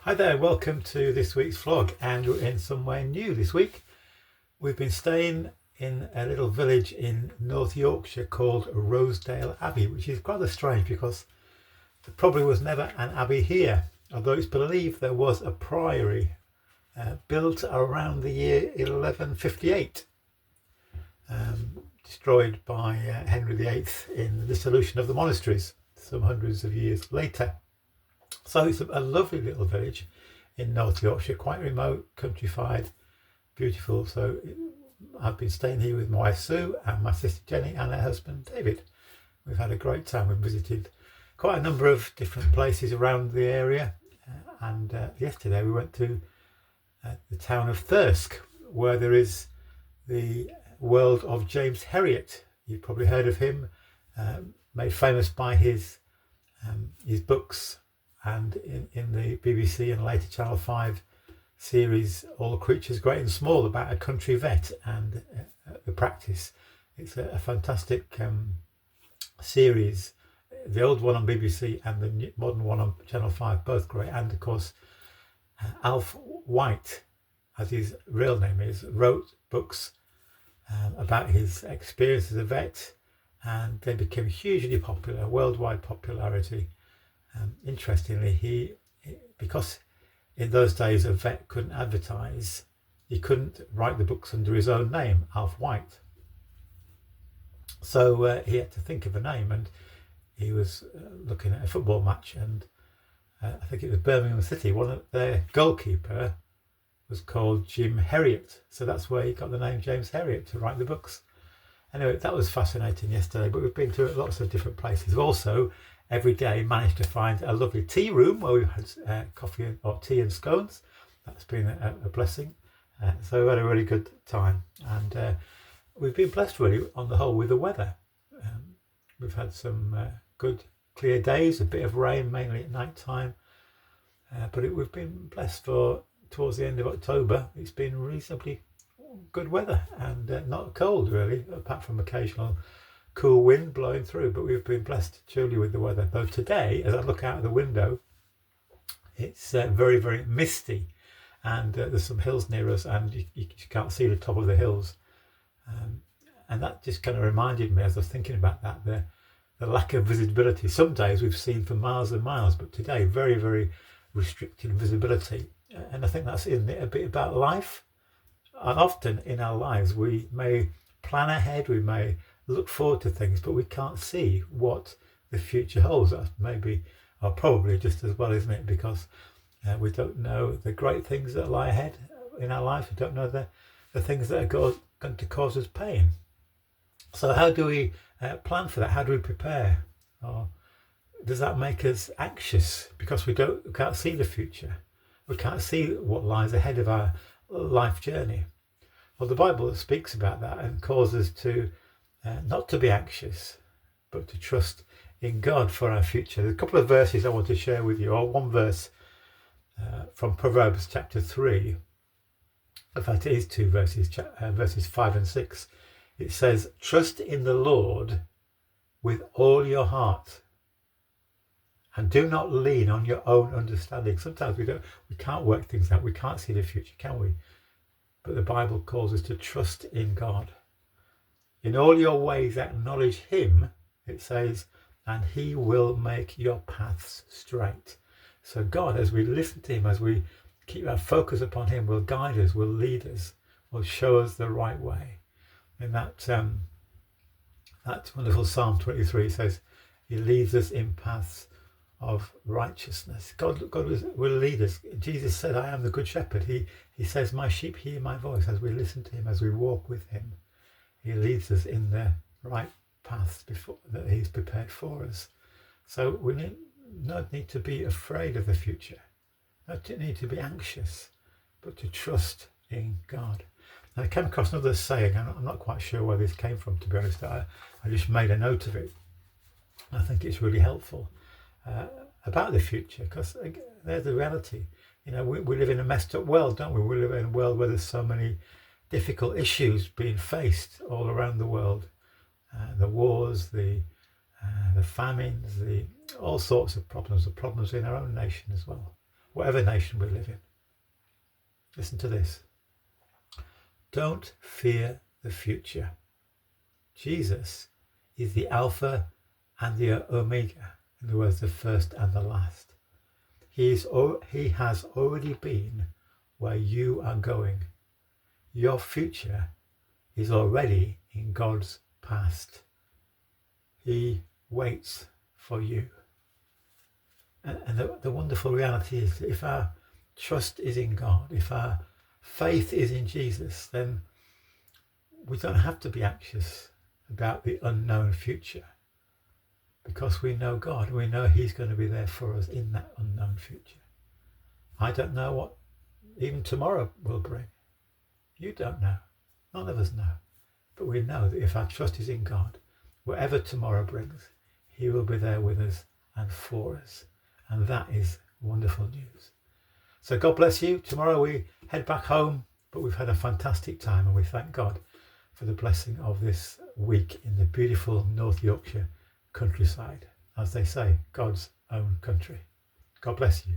Hi there, welcome to this week's vlog, and we're in somewhere new this week. We've been staying in a little village in North Yorkshire called Rosedale Abbey, which is rather strange because there probably was never an abbey here, although it's believed there was a priory built around the year 1158, destroyed by Henry VIII in the dissolution of the monasteries some hundreds of years later. So it's a lovely little village in North Yorkshire, quite remote, countrified, beautiful. So I've been staying here with my wife Sue and my sister Jenny and her husband David. We've had a great time. We've visited quite a number of different places around the area, and yesterday we went to the town of Thirsk, where there is the world of James Herriot. You've probably heard of him, made famous by his books, and in the BBC and later Channel 5 series All Creatures Great and Small, about a country vet and the practice. It's a fantastic series. The old one on BBC and the modern one on Channel 5, both great. And of course Alf White, as his real name is, wrote books about his experience as a vet, and they became hugely popular, worldwide popularity. Interestingly, because in those days a vet couldn't advertise, he couldn't write the books under his own name, Alf White. So he had to think of a name, and he was looking at a football match, and I think it was Birmingham City. One of their goalkeeper was called Jim Herriot, so that's where he got the name James Herriot to write the books. Anyway, that was fascinating yesterday, but we've been to lots of different places. We've also every day managed to find a lovely tea room where we've had coffee or tea and scones. That's been a blessing. So we had a really good time, and we've been blessed really on the whole with the weather. We've had some good clear days, a bit of rain mainly at night time, but we've been blessed for towards the end of October. It's been reasonably good weather and not cold really, apart from occasional cool wind blowing through, but we've been blessed truly with the weather. Though today, as I look out of the window, it's very, very misty, and there's some hills near us, and you can't see the top of the hills, and that just kind of reminded me, as I was thinking about that, the lack of visibility. Some days we've seen for miles and miles, but today very, very restricted visibility, and I think that's, isn't it, a bit about life? And often in our lives we may plan ahead, we may look forward to things, but we can't see what the future holds. That maybe, or probably just as well, isn't it? Because we don't know the great things that lie ahead in our life. We don't know the things that are going to cause us pain. So how do we plan for that? How do we prepare? Or does that make us anxious because we can't see the future? We can't see what lies ahead of our life journey. Well, the Bible speaks about that and calls us to not to be anxious, but to trust in God for our future. There's a couple of verses I want to share with you, or one verse from Proverbs chapter 3. In fact, it is two verses, verses 5 and 6. It says, "Trust in the Lord with all your heart, and do not lean on your own understanding." Sometimes we can't work things out. We can't see the future, can we? But the Bible calls us to trust in God. "In all your ways acknowledge him," it says, "and he will make your paths straight." So God, as we listen to him, as we keep our focus upon him, will guide us, will lead us, will show us the right way. And that wonderful Psalm 23 says, he leads us in paths of righteousness. God will lead us. Jesus said, "I am the good shepherd." He says, "My sheep hear my voice." As we listen to him, as we walk with him, he leads us in the right paths that he's prepared for us. So we not need to be afraid of the future, not need to be anxious, but to trust in God. And I came across another saying, and I'm not quite sure where this came from, to be honest. I just made a note of it. I think it's really helpful about the future, because there's the reality. You know, we live in a messed up world, don't we? We live in a world where there's so many difficult issues being faced all around the world. The wars, the famines, all sorts of problems, the problems in our own nation as well. whatever nation we live in. Listen to this. Don't fear the future. Jesus is the Alpha and the Omega, in other words, the first and the last. He has already been where you are going. Your future is already in God's past. He waits for you. And the wonderful reality is that if our trust is in God, if our faith is in Jesus, then we don't have to be anxious about the unknown future, because we know God. We know he's going to be there for us in that unknown future. I don't know what even tomorrow will bring. You don't know. None of us know. But we know that if our trust is in God, whatever tomorrow brings, he will be there with us and for us. And that is wonderful news. So God bless you. Tomorrow we head back home, but we've had a fantastic time, and we thank God for the blessing of this week in the beautiful North Yorkshire countryside. As they say, God's own country. God bless you.